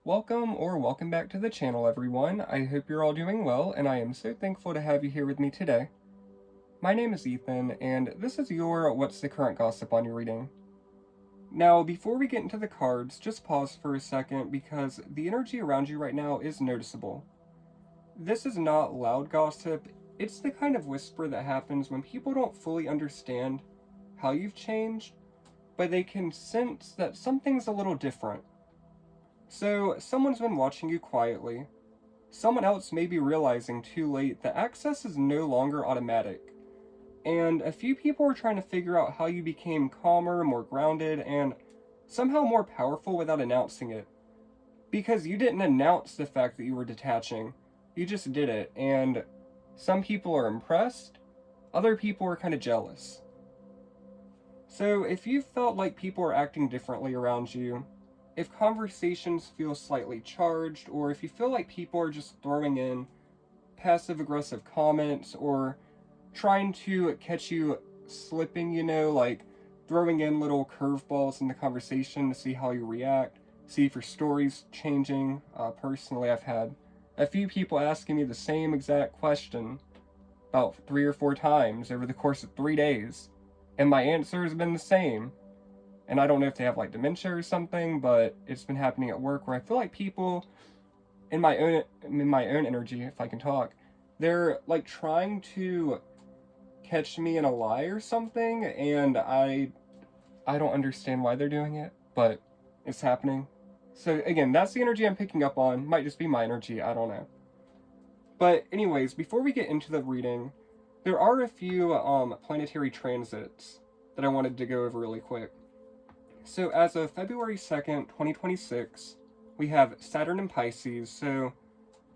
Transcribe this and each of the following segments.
Welcome back to the channel, everyone. I hope you're all doing well, and I am so thankful to have you here with me today. My name is Ethan, and this is your What's the Current Gossip on your reading. Now, before we get into the cards, just pause for a second because the energy around you right now is noticeable. This is not loud gossip, it's the kind of whisper that happens when people don't fully understand how you've changed, but they can sense that something's a little different. So, someone's been watching you quietly. Someone else may be realizing too late that access is no longer automatic. And a few people are trying to figure out how you became calmer, more grounded, and somehow more powerful without announcing it. Because you didn't announce the fact that you were detaching, you just did it, and some people are impressed, other people are kind of jealous. So if you felt like people are acting differently around you, if conversations feel slightly charged, or if you feel like people are just throwing in passive-aggressive comments, or trying to catch you slipping, like throwing in little curveballs in the conversation to see how you react, see if your story's changing. Personally, I've had a few people asking me the same exact question about 3 or 4 times over the course of 3 days, and my answer has been the same. And I don't know if they have like dementia or something, but it's been happening at work where I feel like people in my own energy, if I can talk, they're like trying to catch me in a lie or something, and I don't understand why they're doing it, but it's happening. So again, that's the energy I'm picking up on. Might just be my energy, I don't know. But anyways, before we get into the reading, there are a few planetary transits that I wanted to go over really quick. So as of February 2nd, 2026, we have Saturn in Pisces, so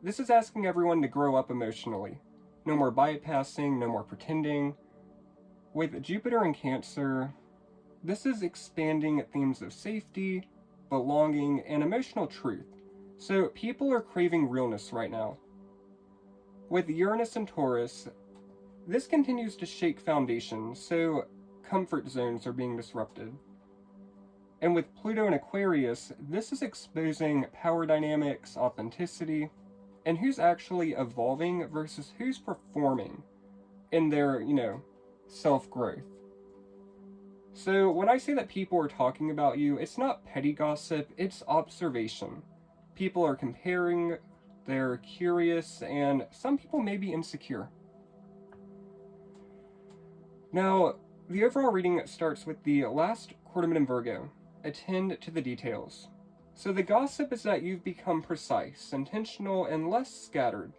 this is asking everyone to grow up emotionally. No more bypassing, no more pretending. With Jupiter in Cancer, this is expanding themes of safety, belonging, and emotional truth. So people are craving realness right now. With Uranus and Taurus, this continues to shake foundations, so comfort zones are being disrupted. And with Pluto in Aquarius, this is exposing power dynamics, authenticity, and who's actually evolving versus who's performing in their, self-growth. So when I say that people are talking about you, it's not petty gossip, it's observation. People are comparing, they're curious, and some people may be insecure. Now, the overall reading starts with the last quarter in Virgo. Attend to the details. So the gossip is that you've become precise, intentional, and less scattered.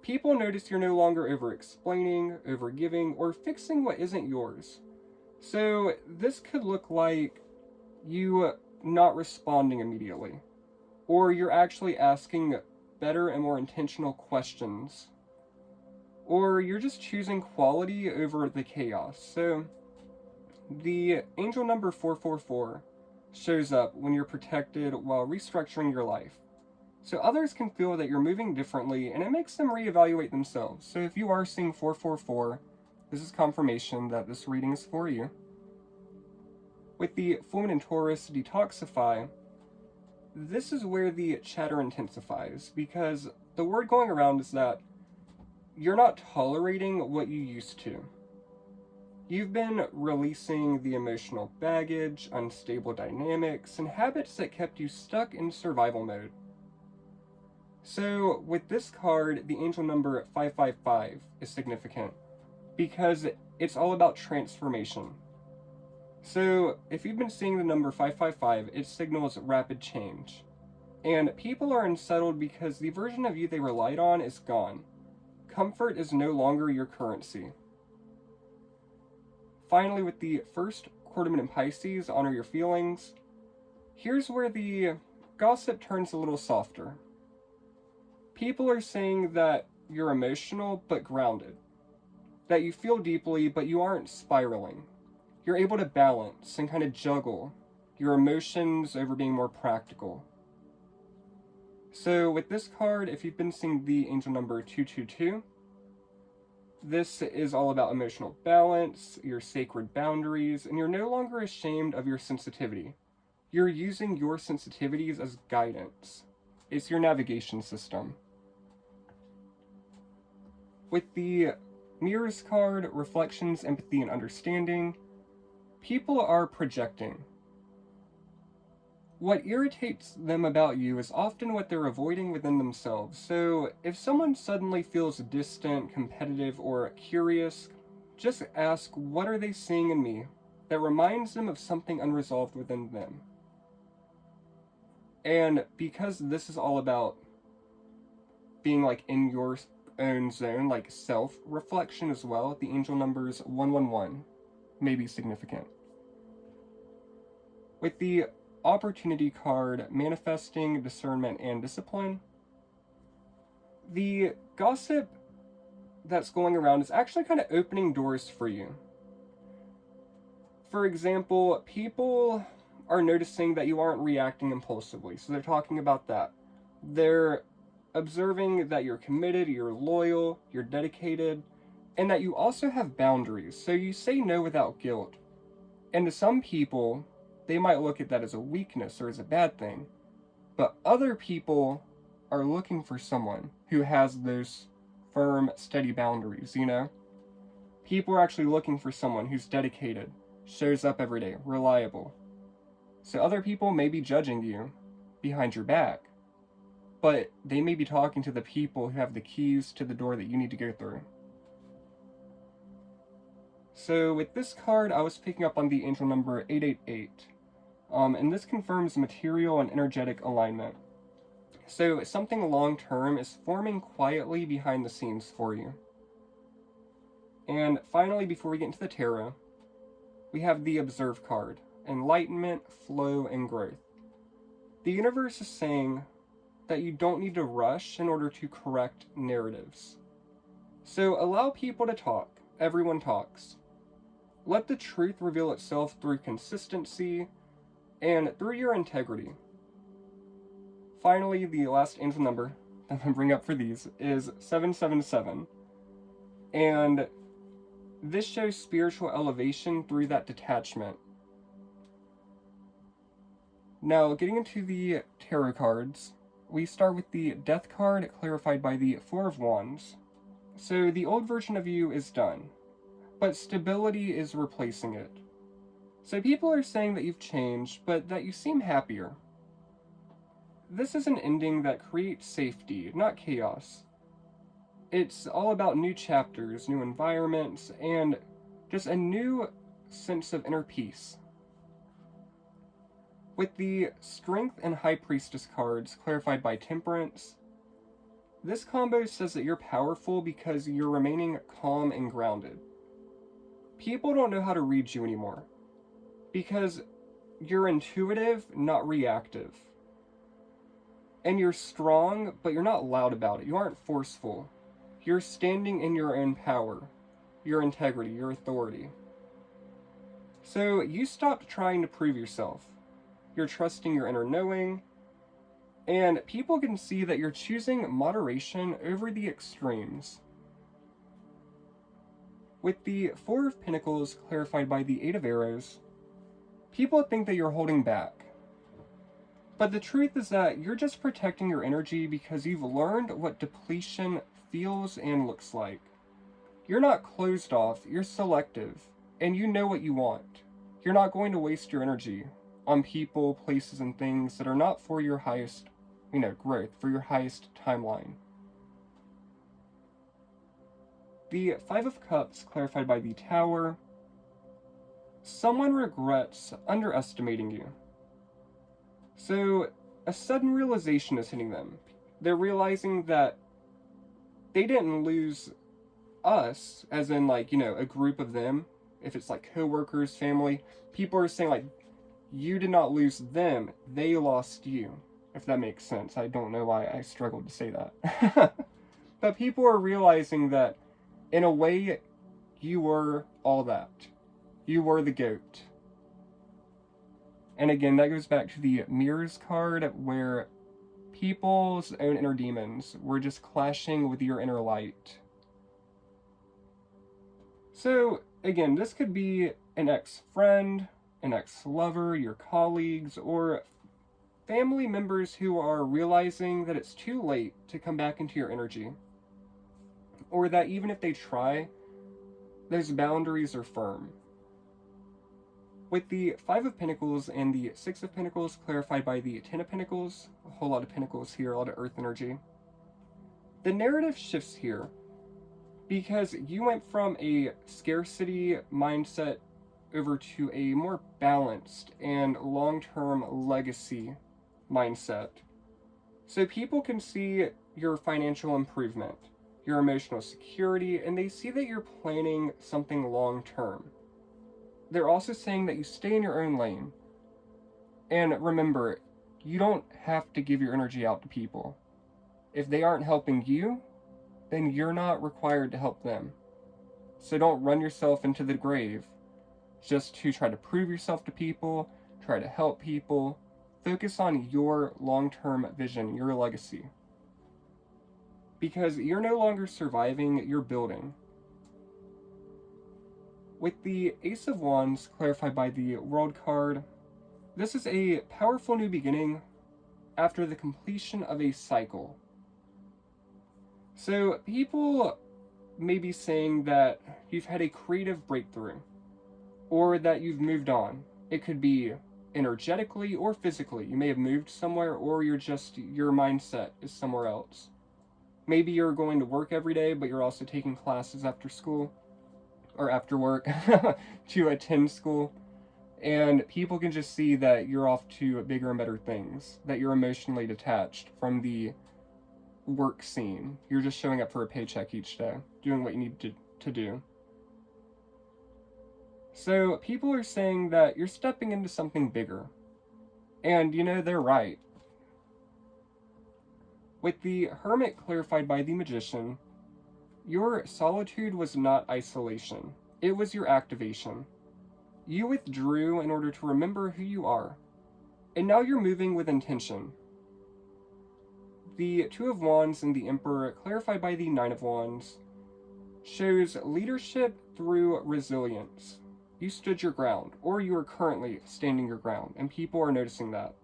People notice you're no longer over-explaining, over-giving, or fixing what isn't yours. So this could look like you not responding immediately, or you're actually asking better and more intentional questions, or you're just choosing quality over the chaos. So the angel number 444 shows up when you're protected while restructuring your life. So others can feel that you're moving differently, and it makes them reevaluate themselves. So if you are seeing 444, this is confirmation that this reading is for you. With the full moon in Taurus, detoxify, this is where the chatter intensifies, because the word going around is that you're not tolerating what you used to. You've been releasing the emotional baggage, unstable dynamics, and habits that kept you stuck in survival mode. So with this card, the angel number 555 is significant because it's all about transformation. So if you've been seeing the number 555, it signals rapid change. And people are unsettled because the version of you they relied on is gone. Comfort is no longer your currency. Finally, with the first quarter moon in Pisces, honor your feelings. Here's where the gossip turns a little softer. People are saying that you're emotional but grounded, that you feel deeply but you aren't spiraling. You're able to balance and kind of juggle your emotions over being more practical. So with this card, if you've been seeing the angel number 222, this is all about emotional balance, your sacred boundaries, and you're no longer ashamed of your sensitivity. You're using your sensitivities as guidance. It's your navigation system. With the Mirrors card, Reflections, Empathy, and Understanding, people are projecting. What irritates them about you is often what they're avoiding within themselves. So if someone suddenly feels distant, competitive, or curious, just ask, what are they seeing in me that reminds them of something unresolved within them? And because this is all about being like in your own zone, like self-reflection as well, the angel numbers 111 may be significant. With the Opportunity card, Manifesting, Discernment, and Discipline, the gossip that's going around is actually kind of opening doors for you. For example, people are noticing that you aren't reacting impulsively, so they're talking about that. They're observing that you're committed, you're loyal, you're dedicated, and that you also have boundaries, so you say no without guilt. And to some people, they might look at that as a weakness or as a bad thing. But other people are looking for someone who has those firm, steady boundaries, you know? People are actually looking for someone who's dedicated, shows up every day, reliable. So other people may be judging you behind your back, but they may be talking to the people who have the keys to the door that you need to go through. So with this card, I was picking up on the angel number 888. And this confirms material and energetic alignment. So something long-term is forming quietly behind the scenes for you. And finally, before we get into the tarot, we have the Observe card, Enlightenment, Flow, and Growth. The universe is saying that you don't need to rush in order to correct narratives. So allow people to talk. Everyone talks. Let the truth reveal itself through consistency and through your integrity. Finally, the last angel number that I'm going to bring up for these is 777. And this shows spiritual elevation through that detachment. Now, getting into the tarot cards, we start with the Death card, clarified by the Four of Wands. So the old version of you is done, but stability is replacing it. So people are saying that you've changed, but that you seem happier. This is an ending that creates safety, not chaos. It's all about new chapters, new environments, and just a new sense of inner peace. With the Strength and High Priestess cards, clarified by Temperance, this combo says that you're powerful because you're remaining calm and grounded. People don't know how to read you anymore, because you're intuitive, not reactive. And you're strong, but you're not loud about it. You aren't forceful. You're standing in your own power, your integrity, your authority. So you stopped trying to prove yourself. You're trusting your inner knowing, and people can see that you're choosing moderation over the extremes. With the Four of Pentacles clarified by the Eight of Arrows, people think that you're holding back. But the truth is that you're just protecting your energy because you've learned what depletion feels and looks like. You're not closed off, you're selective, and you know what you want. You're not going to waste your energy on people, places, and things that are not for your highest, growth, for your highest timeline. The Five of Cups, clarified by the Tower. Someone regrets underestimating you. So, a sudden realization is hitting them. They're realizing that they didn't lose us, as in, a group of them. If it's coworkers, family, people are saying, you did not lose them, they lost you. If that makes sense. I don't know why I struggled to say that. But people are realizing that, in a way, you were all that. You were the GOAT. And again, that goes back to the Mirrors card, where people's own inner demons were just clashing with your inner light. So, again, this could be an ex-friend, an ex-lover, your colleagues, or family members who are realizing that it's too late to come back into your energy, or that even if they try, those boundaries are firm. With the Five of Pentacles and the Six of Pentacles clarified by the Ten of Pentacles, a whole lot of Pentacles here, a lot of Earth energy, the narrative shifts here because you went from a scarcity mindset over to a more balanced and long-term legacy mindset. So people can see your financial improvement, your emotional security, and they see that you're planning something long-term. They're also saying that you stay in your own lane. And remember, you don't have to give your energy out to people. If they aren't helping you, then you're not required to help them. So don't run yourself into the grave just to try to prove yourself to people, try to help people. Focus on your long-term vision, your legacy. Because you're no longer surviving, you're building. With the Ace of Wands clarified by the World card, this is a powerful new beginning after the completion of a cycle. So people may be saying that you've had a creative breakthrough, or that you've moved on. It could be energetically or physically. You may have moved somewhere, or your mindset is somewhere else. Maybe you're going to work every day, but you're also taking classes after school, or after work, to attend school. And people can just see that you're off to bigger and better things, that you're emotionally detached from the work scene. You're just showing up for a paycheck each day, doing what you need to do. So people are saying that you're stepping into something bigger. And they're right. With the Hermit clarified by the Magician, your solitude was not isolation. It was your activation. You withdrew in order to remember who you are. And now you're moving with intention. The Two of Wands and the Emperor, clarified by the Nine of Wands, shows leadership through resilience. You stood your ground, or you are currently standing your ground, and people are noticing that.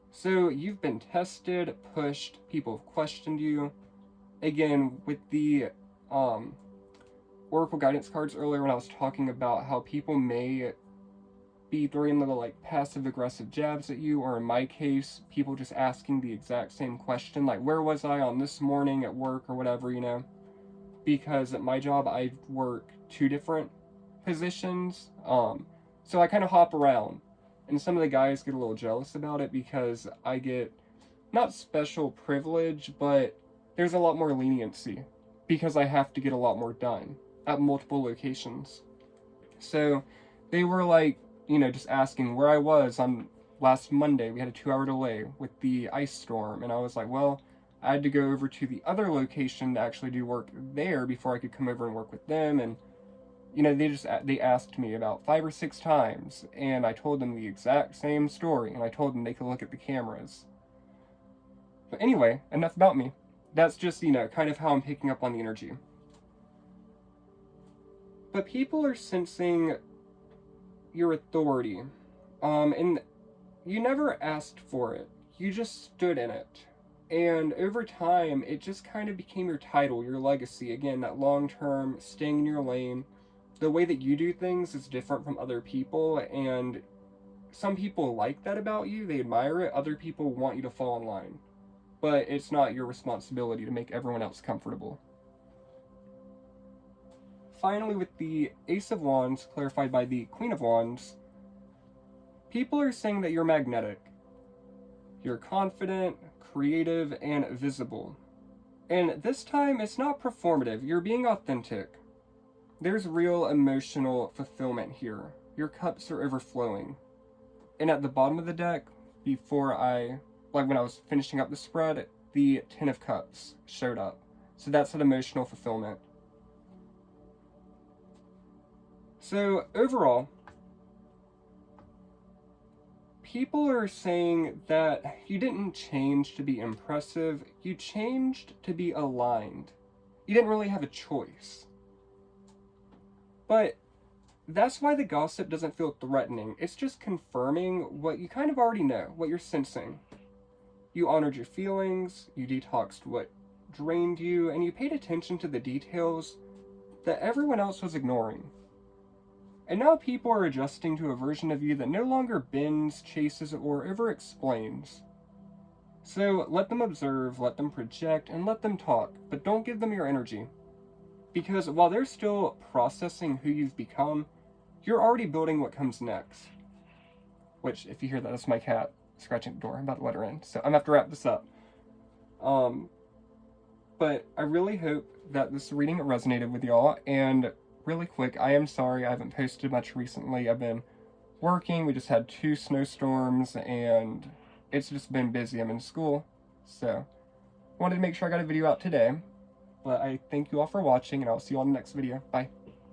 So you've been tested, pushed, people have questioned you. Again, with the Oracle guidance cards earlier when I was talking about how people may be throwing little passive aggressive jabs at you, or in my case, people just asking the exact same question, like where was I on this morning at work or whatever, because at my job I work 2 different positions, so I kind of hop around, and some of the guys get a little jealous about it because I get not special privilege, but there's a lot more leniency because I have to get a lot more done at multiple locations. So they were just asking where I was on last Monday. We had a 2-hour delay with the ice storm, and I was like, well, I had to go over to the other location to actually do work there before I could come over and work with them. And they asked me about 5 or 6 times, and I told them the exact same story, and I told them they could look at the cameras. But anyway, enough about me. That's just, kind of how I'm picking up on the energy. But people are sensing your authority, and you never asked for it. You just stood in it. And over time, it just kind of became your title, your legacy. Again, that long-term, staying in your lane. The way that you do things is different from other people, and some people like that about you. They admire it. Other people want you to fall in line. But it's not your responsibility to make everyone else comfortable. Finally, with the Ace of Wands, clarified by the Queen of Wands, people are saying that you're magnetic. You're confident, creative, and visible. And this time, it's not performative. You're being authentic. There's real emotional fulfillment here. Your cups are overflowing. And at the bottom of the deck, before when I was finishing up the spread, the Ten of Cups showed up. So that's an emotional fulfillment. So overall, people are saying that you didn't change to be impressive, you changed to be aligned. You didn't really have a choice. But That's why the gossip doesn't feel threatening. It's just confirming what you kind of already know, what you're sensing. You honored your feelings, you detoxed what drained you, and you paid attention to the details that everyone else was ignoring. And now people are adjusting to a version of you that no longer bends, chases, or over explains. So let them observe, let them project, and let them talk, but don't give them your energy. Because while they're still processing who you've become, you're already building what comes next. Which, if you hear that, that's my cat scratching the door. I'm about to let her in, so I'm gonna have to wrap this up. But I really hope that this reading resonated with y'all. And really quick, I am sorry I haven't posted much recently. I've been working. We just had 2 snowstorms, and it's just been busy. I'm in school, so wanted to make sure I got a video out today. But I thank you all for watching, and I'll see you all in the next video. Bye.